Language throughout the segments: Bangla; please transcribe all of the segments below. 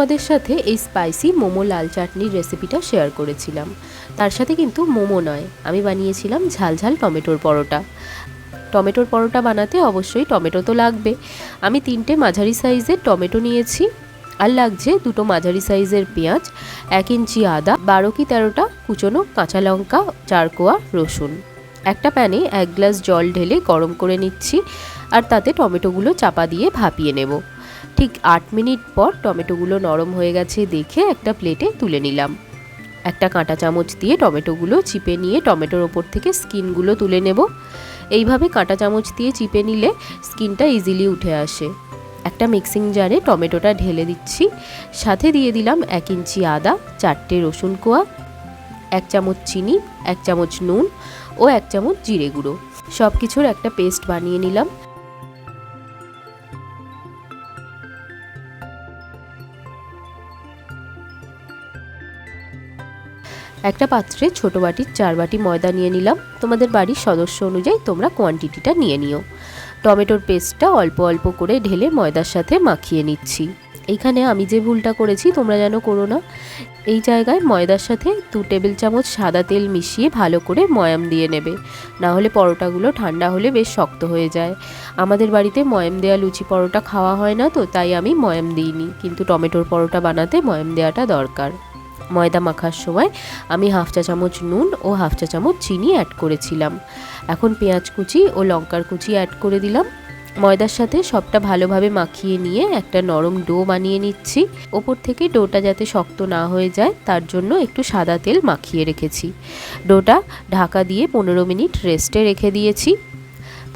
তোমাদের সাথে এই স্পাইসি মোমো লাল চাটনির রেসিপিটা শেয়ার করেছিলাম। তার সাথে কিন্তু মোমো নয়, আমি বানিয়েছিলাম ঝাল ঝাল টমেটোর পরোটা। টমেটোর পরোটা বানাতে অবশ্যই টমেটো তো লাগবে। আমি 3টে মাঝারি সাইজের টমেটো নিয়েছি, আর লাগছে 2টো মাঝারি সাইজের পেঁয়াজ, 1 ইঞ্চি আদা, 12 কি 13টা কুচনো কাঁচা লঙ্কা, 4 কোয়া রসুন। একটা প্যানে 1 গ্লাস জল ঢেলে গরম করে নিচ্ছি, আর তাতে টমেটোগুলো চাপা দিয়ে ভাপিয়ে নেব। ঠিক 8 মিনিট পর টমেটোগুলো নরম হয়ে গেছে দেখে একটা প্লেটে তুলে নিলাম। একটা কাঁটা চামচ দিয়ে টমেটোগুলো চিপে নিয়ে টমেটোর ওপর থেকে স্কিনগুলো তুলে নেব। এইভাবে কাঁটা চামচ দিয়ে চিপে নিলে স্কিনটা ইজিলি উঠে আসে। একটা মিক্সিং জারে টমেটোটা ঢেলে দিচ্ছি, সাথে দিয়ে দিলাম 1 ইঞ্চি আদা, 4টে রসুন কোয়া, 1 চামচ চিনি, 1 চামচ নুন ও 1 চামচ জিরে গুঁড়ো। সব কিছুর একটা পেস্ট বানিয়ে নিলাম। একটা পাত্রে ছোট বাটির 4 বাটি ময়দা নিয়ে নিলাম। তোমাদের বাড়ির সদস্য অনুযায়ী তোমরা কোয়ান্টিটিটা নিয়ে নিও। টমেটোর পেস্টটা অল্প অল্প করে ঢেলে ময়দার সাথে মাখিয়ে নিচ্ছি। এইখানে আমি যে ভুলটা করেছি তোমরা যেন করো না। এই জায়গায় ময়দার সাথে 2 টেবিল চামচ সাদা তেল মিশিয়ে ভালো করে ময়াম দিয়ে নেবে, না হলে পরোটাগুলো ঠান্ডা হলে বেশ শক্ত হয়ে যায়। আমাদের বাড়িতে ময়াম দেওয়া লুচি পরোটা খাওয়া হয় না, তো তাই আমি ময়াম দিইনি, কিন্তু টমেটোর পরোটা বানাতে ময়াম দেওয়াটা দরকার। ময়দা মাখার সময় আমি 1/2 চা চামচ নুন ও 1/2 চা চামচ চিনি অ্যাড করেছিলাম। এখন পেঁয়াজ কুচি ও লঙ্কার কুচি অ্যাড করে দিলাম। ময়দার সাথে সবটা ভালোভাবে মাখিয়ে নিয়ে একটা নরম ডো বানিয়ে নিচ্ছি। ওপর থেকে ডোটা যাতে শক্ত না হয়ে যায় তার জন্য একটু সাদা তেল মাখিয়ে রেখেছি। ডোটা ঢাকা দিয়ে 15 মিনিট রেস্টে রেখে দিয়েছি।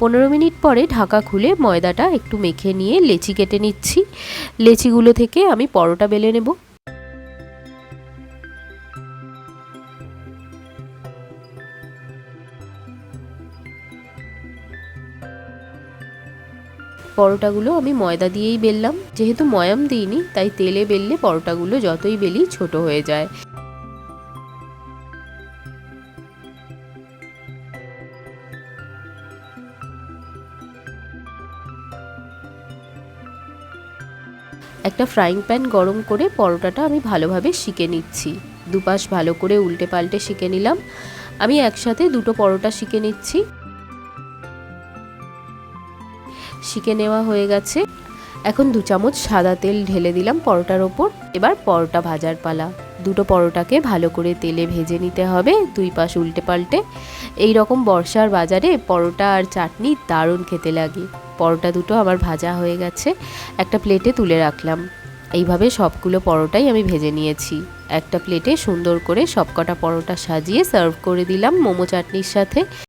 15 মিনিট পরে ঢাকা খুলে ময়দাটা একটু মেখে নিয়ে লেচি কেটে নিচ্ছি। লেচিগুলো থেকে আমি পরোটা বেলে নেব। পরোটাগুলো আমি ময়দা দিয়েই বেললাম, যেহেতু ময়াম দিইনি তাই তেলে বেললে পরোটাগুলো যতই বেলি ছোট হয়ে যায়। একটা ফ্রাইং প্যান গরম করে পরোটাটা আমি ভালোভাবে সেঁকে নিচ্ছি। দুপাশ ভালো করে উল্টে পাল্টে সেঁকে নিলাম। আমি একসাথে 2টো পরোটা সেঁকে নিচ্ছি। সেঁকে নেওয়া হয়ে গেছে। এখন 2 চামচ সাদা তেল ঢেলে দিলাম পরোটার ওপর। এবার পরোটা ভাজার পালা। 2টো পরোটাকে ভালো করে তেলে ভেজে নিতে হবে, 2 পাশ উল্টে পাল্টে। এই রকম বর্ষার বাজারে পরোটা আর চাটনি দারুণ খেতে লাগে। পরোটা 2টো আমার ভাজা হয়ে গেছে, একটা প্লেটে তুলে রাখলাম। এইভাবে সবগুলো পরোটাই আমি ভেজে নিয়েছি। একটা প্লেটে সুন্দর করে সবকটা পরোটা সাজিয়ে সার্ভ করে দিলাম মোমো চাটনির সাথে।